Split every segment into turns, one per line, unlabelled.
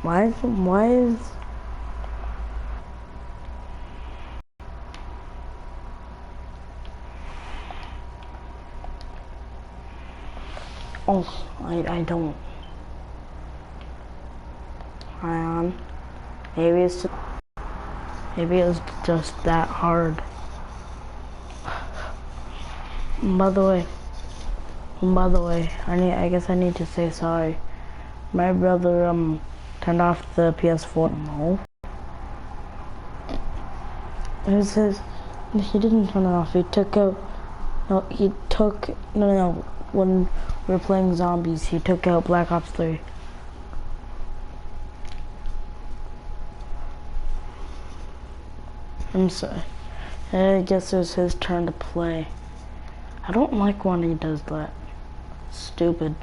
Why is... Oh, I don't. Hang on. Maybe it was just that hard. By the way, I guess I need to say sorry. My brother turned off the PS4. No. It says he didn't turn it off. He took out. No. When we were playing zombies, he took out Black Ops 3. I'm sorry. I guess it was his turn to play. I don't like when he does that. Stupid.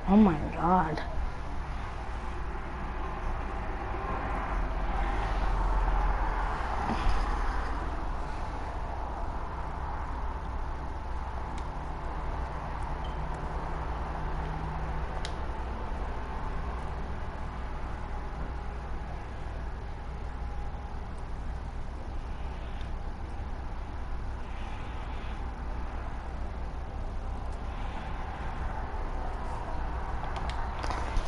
Oh my god.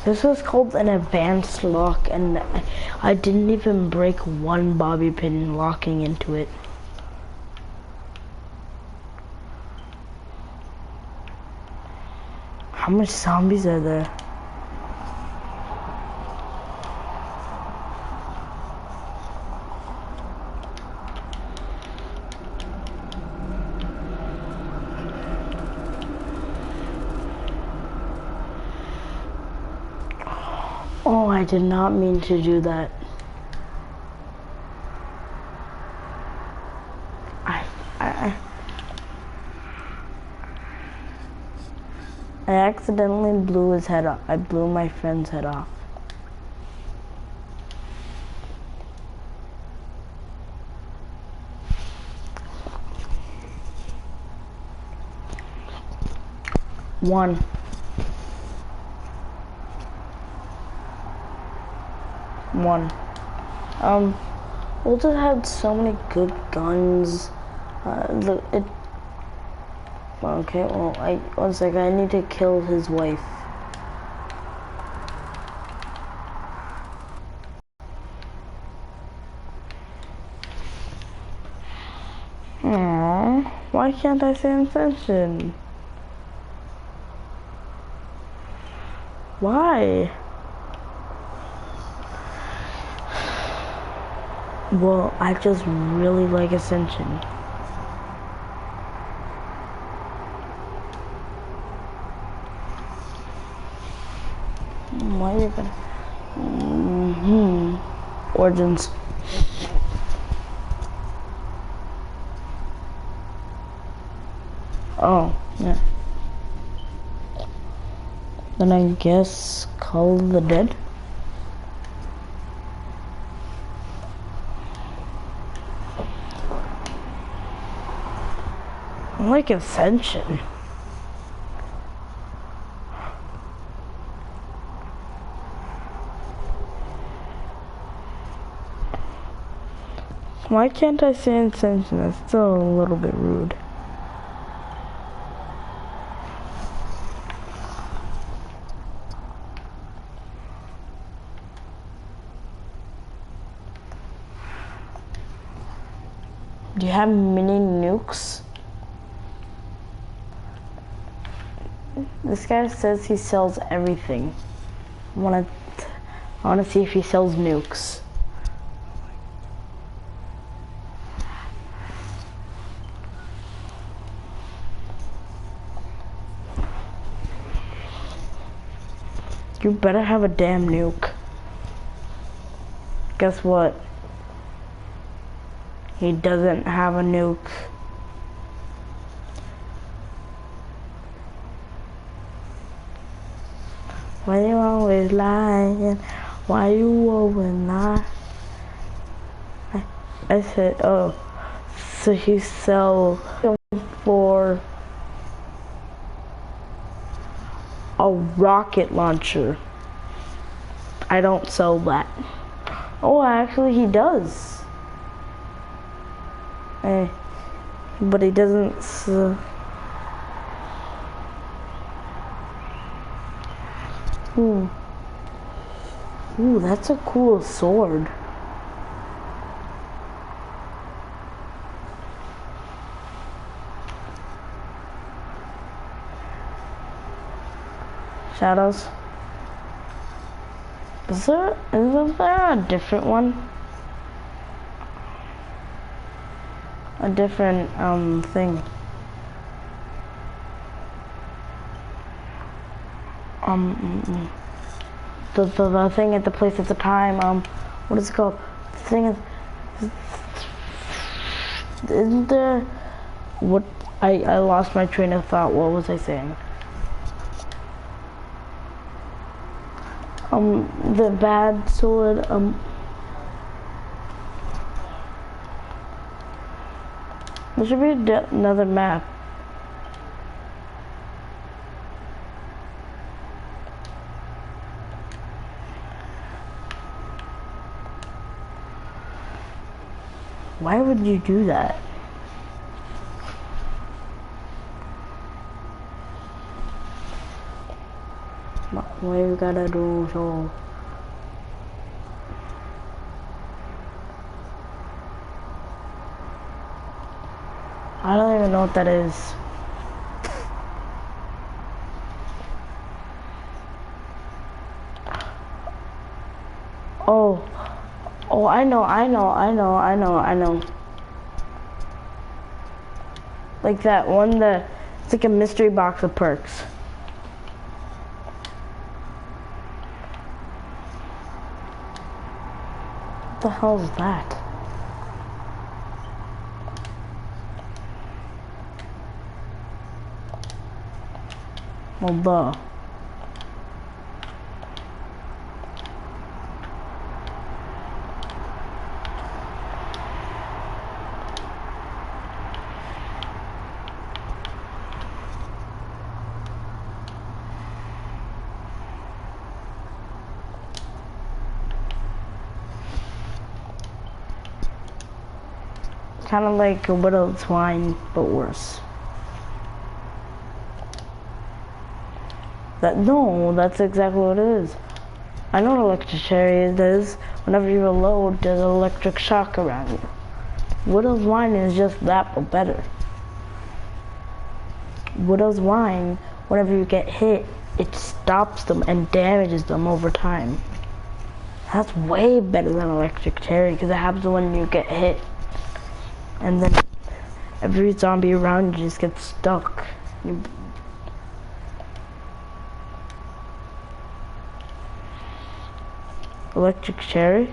This was called an advanced lock, and I didn't even break one bobby pin locking into it. How much zombies are there? Oh, I did not mean to do that. I accidentally blew his head off. I blew my friend's head off. One. Walter had so many good guns. Okay, well, one second, I need to kill his wife. Aww, why can't I say Ascension? Why? Well, I just really like Ascension. Why are you gonna... Origins. Oh, yeah. Then I guess Call of the Dead. I like Ascension. Why can't I say Ascension? That's still a little bit rude. Do you have mini nukes? This guy says he sells everything. I wanna see if he sells nukes. You better have a damn nuke. Guess what? He doesn't have a nuke. Why you always lying? Why you always lie? I said, oh, so you sell for a rocket launcher. I don't sell that. Oh, actually he does. But he doesn't Ooh, that's a cool sword. Shadows. Is there a different one? A different thing. The thing at the place at the time, what is it called? The thing is, isn't there, what, I lost my train of thought. What was I saying? The bad sword, there should be another map. Why would you do that? Why you gotta do so? I don't even know what that is. Oh, I know. Like that one, it's like a mystery box of perks. What the hell is that? Well, duh. Kind of like a widowed swine, but worse. That's exactly what it is. I know what electric cherry is. Whenever you reload, there's an electric shock around you. Widow's wine is just that, but better. Widow's wine, whenever you get hit, it stops them and damages them over time. That's way better than electric cherry, because it happens when you get hit. And then every zombie around you just gets stuck. Electric cherry?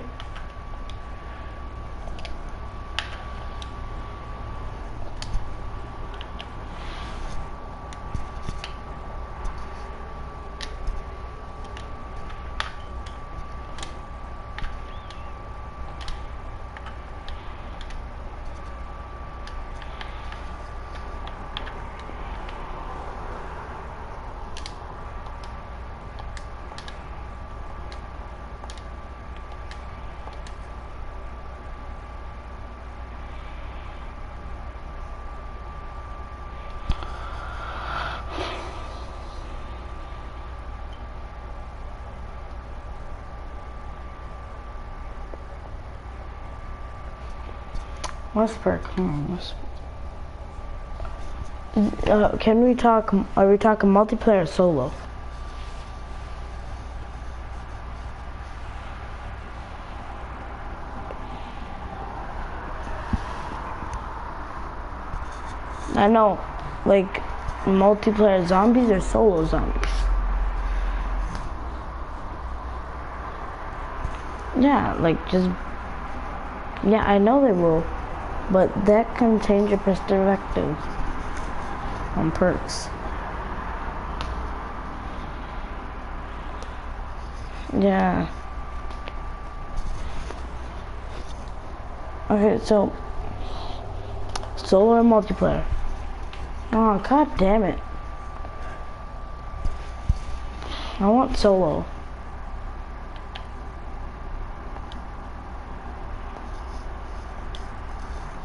What's perk? Can we talk, are we talking multiplayer or solo? I know, like, multiplayer zombies or solo zombies? Yeah, like, just, yeah, I know they will, but that can change your perspective on perks. Yeah. Okay, so solo or multiplayer? Oh, god damn it. I want solo.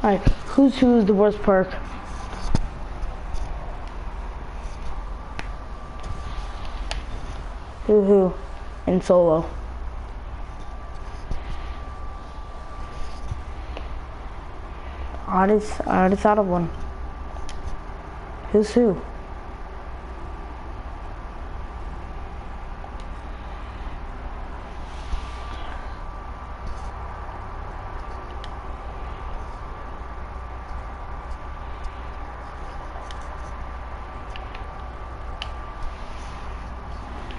Alright, who's the worst perk? Who? In solo. I already thought of one. Who's who?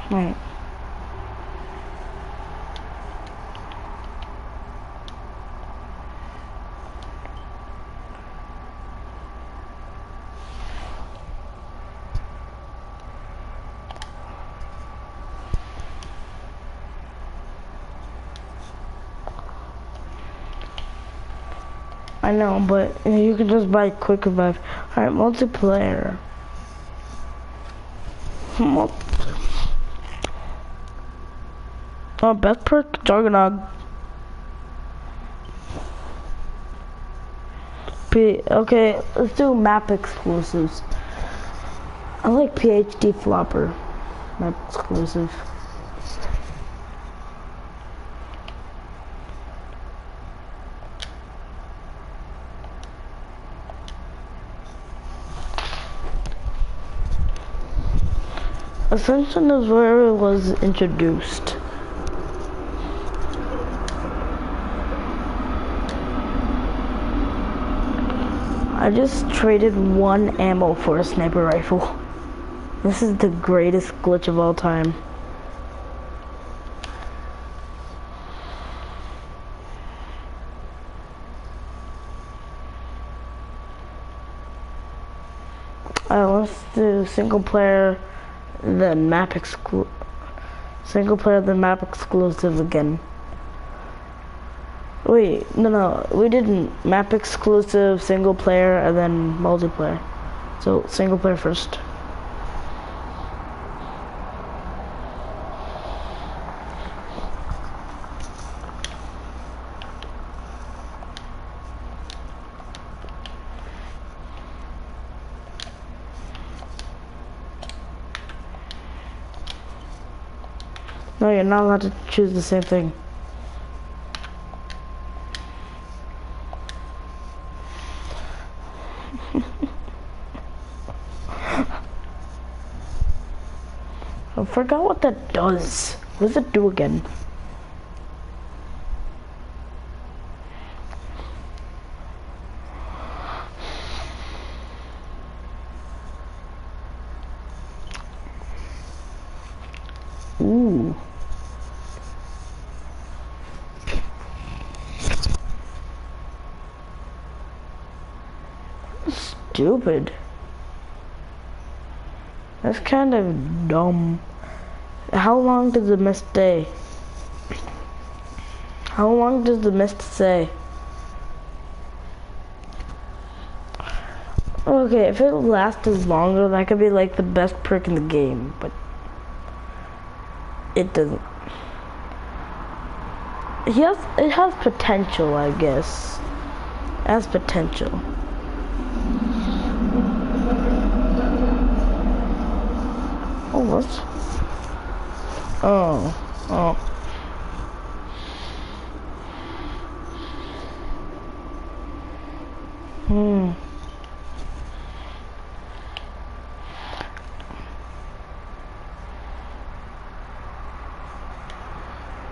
Right. I know, but you can just buy Quick Revive. Alright, multiplayer. Oh, best perk, Juggernaut. Okay, let's do map exclusives. I like PhD Flopper. Map exclusive. Ascension is where it was introduced. I just traded 1 ammo for a sniper rifle. This is the greatest glitch of all time. Let's do single player, then single player, then map exclusive again. Wait, no, we didn't. Map exclusive, single player, and then multiplayer. So, single player first. No, you're not allowed to choose the same thing. I forgot what that does. What does it do again? Ooh. Stupid. That's kind of dumb. How long does the mist stay? How long does the mist stay? Okay, if it lasted longer, that could be like the best perk in the game, but it doesn't. It has potential, I guess. It has potential. Oh, what? Oh.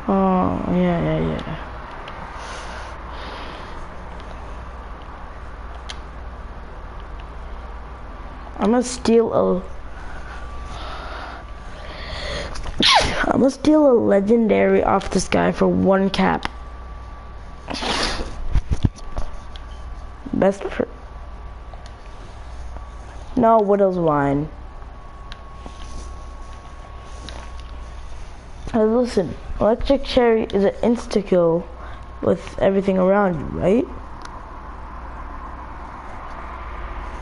Oh, yeah. I'm gonna steal a legendary off this guy for 1 cap. No, Widow's Wine. Hey, listen. Electric Cherry is an insta-kill with everything around you, right?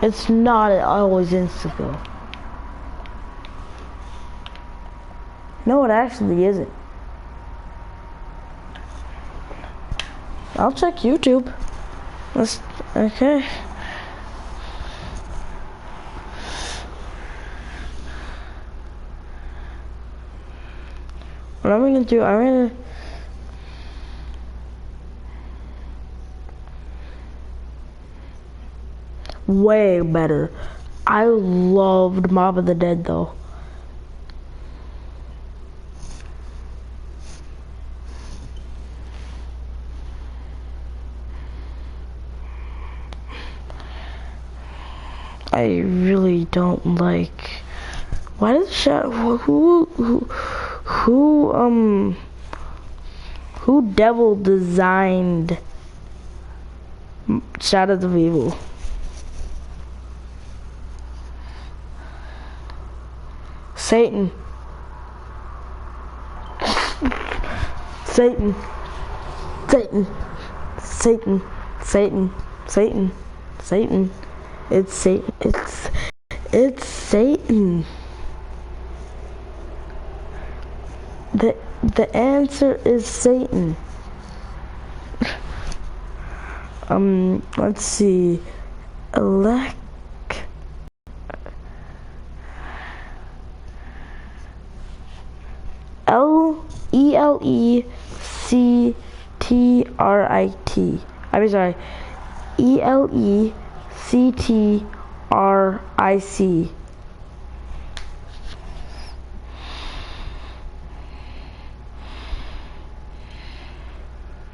It's not always insta-kill. No, it actually isn't. I'll check YouTube. Okay. What I'm gonna do, way better. I loved Mob of the Dead though. I really don't like. Why does who devil designed Shadows of Evil? Satan. Satan. Satan. Satan. Satan. Satan. Satan. It's Satan. It's Satan. The answer is Satan. Let's see. Electrit. I'm sorry.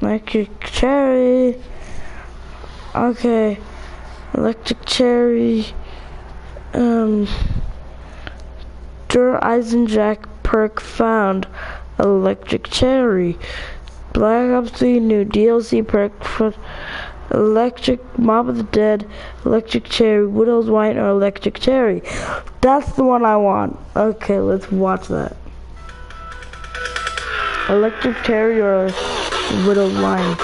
Electric. Electric Cherry. Okay. Electric Cherry. Der Eisenjack perk found. Electric Cherry. Black Ops 3 new DLC perk for Electric Mob of the Dead, Electric Cherry, Widow's Wine, or Electric Cherry. That's the one I want. Okay, let's watch that. Electric Cherry or Widow's Wine.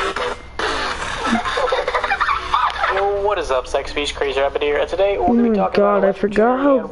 Yo, what is up, Sex Beast Crazy Rabbit here, and today we're going to be talking about
I forgot how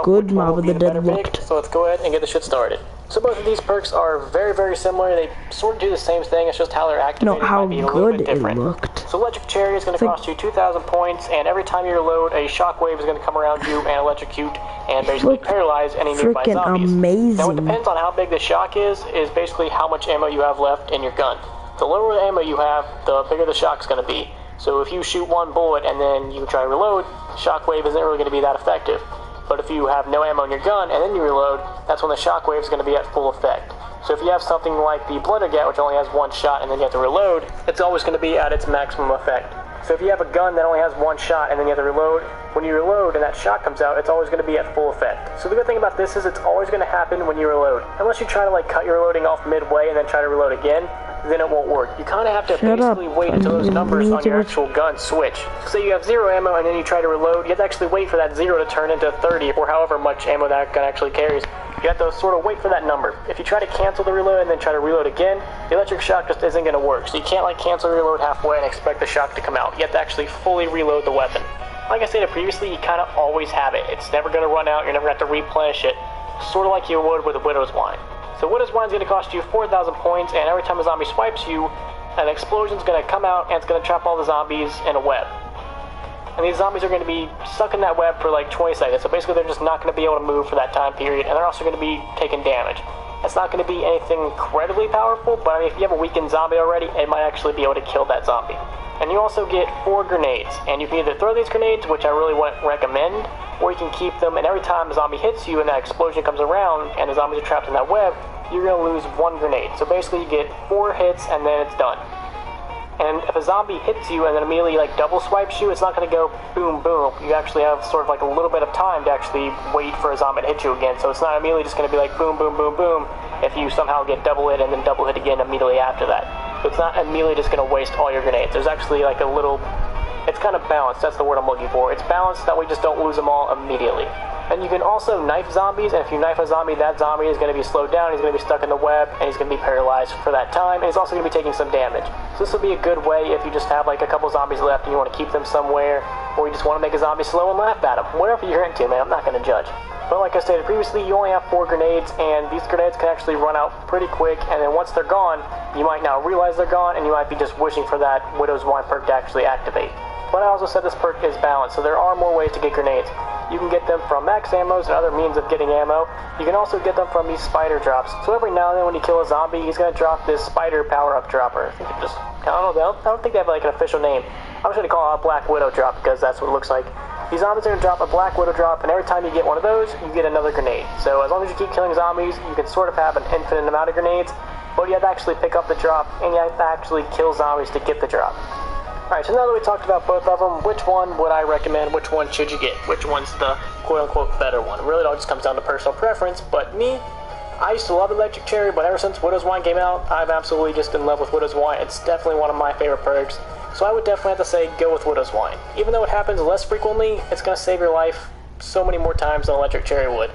good Mob of the Dead looked.
So let's go ahead and get the shit started. So both of these perks are very, very similar. They sort of do the same thing. It's just how they're activated might be a little bit different. So Electric Cherry is going to cost you 2,000 points, and every time you reload, a shockwave is going to come around you and electrocute and basically paralyze any nearby zombies.
Amazing.
Now, what depends on how big the shock is basically how much ammo you have left in your gun. The lower the ammo you have, the bigger the shock's going to be. So if you shoot one bullet and then you try to reload, shockwave isn't really going to be that effective. But if you have no ammo in your gun and then you reload, that's when the shockwave is going to be at full effect. So if you have something like the Bloodergat, which only has one shot and then you have to reload, it's always going to be at its maximum effect. So if you have a gun that only has one shot and then you have to reload, when you reload and that shot comes out, it's always going to be at full effect. So the good thing about this is it's always going to happen when you reload. Unless you try to cut your reloading off midway and then try to reload again, then it won't work. You kind of have to basically wait until those numbers on your actual gun switch. Say you have 0 ammo and then you try to reload, you have to actually wait for that 0 to turn into 30 or however much ammo that gun actually carries. You have to sort of wait for that number. If you try to cancel the reload and then try to reload again, the electric shock just isn't going to work. So you can't cancel reload halfway and expect the shock to come out. You have to actually fully reload the weapon. Like I stated previously, you kind of always have it. It's never going to run out. You're never going to have to replenish it. Sort of like you would with a Widow's Wine. So Widow's Wine is going to cost you 4,000 points, and every time a zombie swipes you, an explosion is going to come out and it's going to trap all the zombies in a web. And these zombies are going to be stuck in that web for 20 seconds. So basically they're just not going to be able to move for that time period, and they're also going to be taking damage. It's not going to be anything incredibly powerful, but if you have a weakened zombie already, it might actually be able to kill that zombie. And you also get 4 grenades, and you can either throw these grenades, which I really wouldn't recommend, or you can keep them, and every time a zombie hits you and that explosion comes around and the zombies are trapped in that web, you're going to lose 1 grenade. So basically you get 4 hits and then it's done. And if a zombie hits you and then immediately double swipes you, it's not going to go boom boom. You actually have sort of a little bit of time to actually wait for a zombie to hit you again. So it's not immediately just going to be boom boom boom boom if you somehow get double hit and then double hit again immediately after that. So it's not immediately just going to waste all your grenades. There's actually a little It's kind of balanced, that's the word I'm looking for. It's balanced that we just don't lose them all immediately. And you can also knife zombies, and if you knife a zombie, that zombie is going to be slowed down, he's going to be stuck in the web, and he's going to be paralyzed for that time, and he's also going to be taking some damage. So this will be a good way if you just have like a couple zombies left and you want to keep them somewhere, or you just want to make a zombie slow and laugh at them. Whatever you're into, man, I'm not going to judge. But like I stated previously, you only have 4 grenades, and these grenades can actually run out pretty quick, and then once they're gone, you might not realize they're gone, and you might be just wishing for that Widow's Wine perk to actually activate. But I also said this perk is balanced, so there are more ways to get grenades. You can get them from max ammos and other means of getting ammo. You can also get them from these spider drops. So every now and then when you kill a zombie, he's going to drop this spider power-up dropper. I don't think they have like an official name. I'm just going to call it a Black Widow drop because that's what it looks like. These zombies are going to drop a Black Widow drop, and every time you get one of those, you get another grenade. So as long as you keep killing zombies, you can sort of have an infinite amount of grenades, but you have to actually pick up the drop, and you have to actually kill zombies to get the drop. Alright, so now that we talked about both of them, which one would I recommend? Which one should you get? Which one's the quote-unquote better one? Really, it all just comes down to personal preference, but me, I used to love Electric Cherry, but ever since Widow's Wine came out, I'm absolutely just in love with Widow's Wine. It's definitely one of my favorite perks, so I would definitely have to say go with Widow's Wine. Even though it happens less frequently, it's going to save your life so many more times than Electric Cherry would.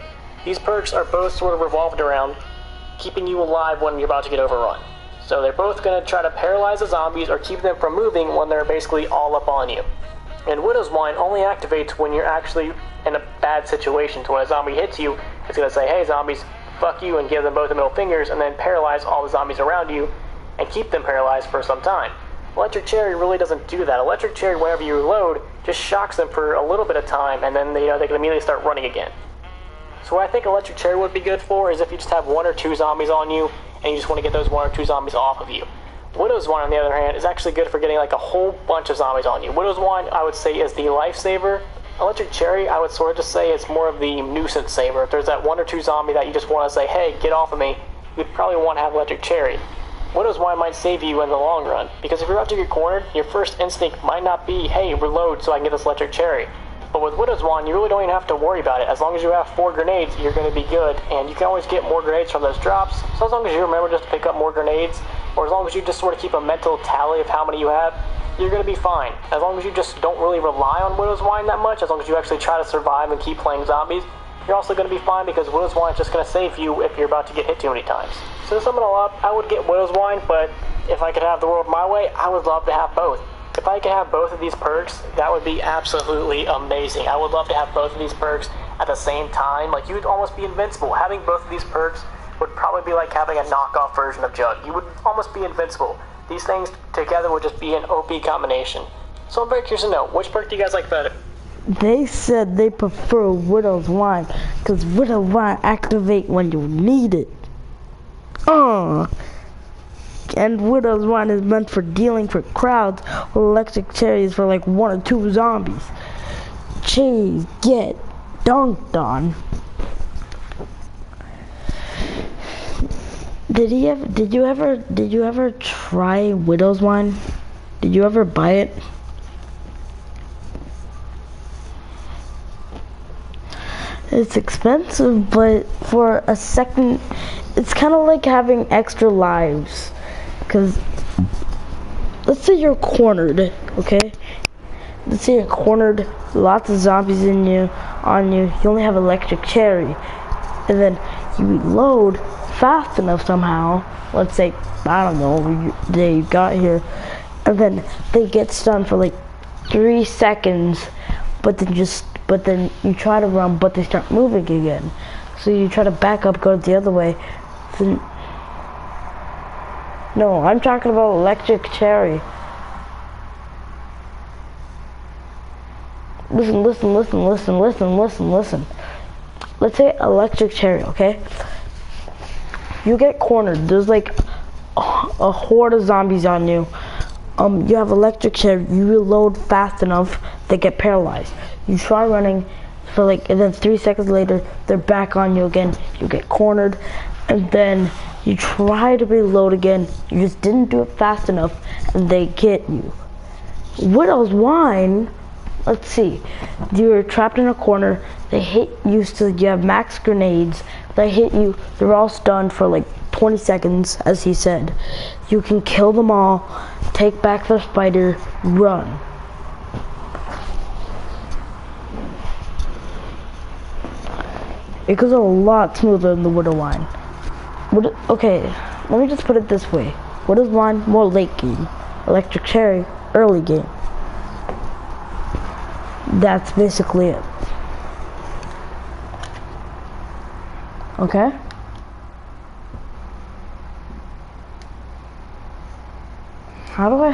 These perks are both sort of revolved around keeping you alive when you're about to get overrun. So they're both going to try to paralyze the zombies or keep them from moving when they're basically all up on you. And Widow's Wine only activates when you're actually in a bad situation. So when a zombie hits you, it's going to say, hey zombies, fuck you, and give them both the middle fingers, and then paralyze all the zombies around you and keep them paralyzed for some time. Electric Cherry really doesn't do that. Electric Cherry, whenever you reload, just shocks them for a little bit of time, and then they can immediately start running again. So what I think Electric Cherry would be good for is if you just have 1 or 2 zombies on you, and you just want to get those 1 or 2 zombies off of you. Widow's Wine, on the other hand, is actually good for getting like a whole bunch of zombies on you. Widow's Wine, I would say, is the lifesaver. Electric Cherry, I would sort of just say it's more of the nuisance saver. If there's that 1 or 2 zombie that you just want to say, hey, get off of me, you'd probably want to have Electric Cherry. Widow's Wine might save you in the long run, because if you're about to get cornered, your first instinct might not be, hey, reload so I can get this Electric Cherry. But with Widow's Wine, you really don't even have to worry about it. As long as you have 4 grenades, you're going to be good, and you can always get more grenades from those drops. So as long as you remember just to pick up more grenades, or as long as you just sort of keep a mental tally of how many you have, you're going to be fine. As long as you just don't really rely on Widow's Wine that much, as long as you actually try to survive and keep playing zombies, you're also going to be fine because Widow's Wine is just going to save you if you're about to get hit too many times. So to sum it all up, I would get Widow's Wine, but if I could have the world my way, I would love to have both. If I could have both of these perks, that would be absolutely amazing. I would love to have both of these perks at the same time. Like, you would almost be invincible. Having both of these perks would probably be like having a knockoff version of Jug. You would almost be invincible. These things together would just be an OP combination. So I'm very curious to know, which perk do you guys like better?
They said they prefer Widow's Wine, because Widow's Wine activate when you need it. And Widow's Wine is meant for dealing for crowds, while Electric Cherry is for like 1 or 2 zombies. Jeez, get dunked on. Did you ever try Widow's Wine? Did you ever buy it? It's expensive, but for a second, it's kind of like having extra lives. Because, let's say you're cornered, okay? Let's say you're cornered, lots of zombies on you, you only have Electric Cherry. And then you reload fast enough somehow, let's say, I don't know, they got here, and then they get stunned for like 3 seconds, but then you try to run, but they start moving again. So you try to back up, go the other way. Then, no, I'm talking about Electric Cherry. Listen. Let's say Electric Cherry, okay? You get cornered. There's like a horde of zombies on you. You have Electric Cherry. You reload fast enough, they get paralyzed. You try running for like, and then 3 seconds later, they're back on you again. You get cornered, and then you try to reload again. You just didn't do it fast enough, and they get you. Widow's Wine, let's see. You're trapped in a corner. They hit you, so you have max grenades. They hit you. They're all stunned for like 20 seconds, as he said. You can kill them all, take back the spider, run. It goes a lot smoother than the Widow Wine. Okay, let me just put it this way. Widow's Wine, more late game. Electric Cherry, early game. That's basically it. Okay? How do I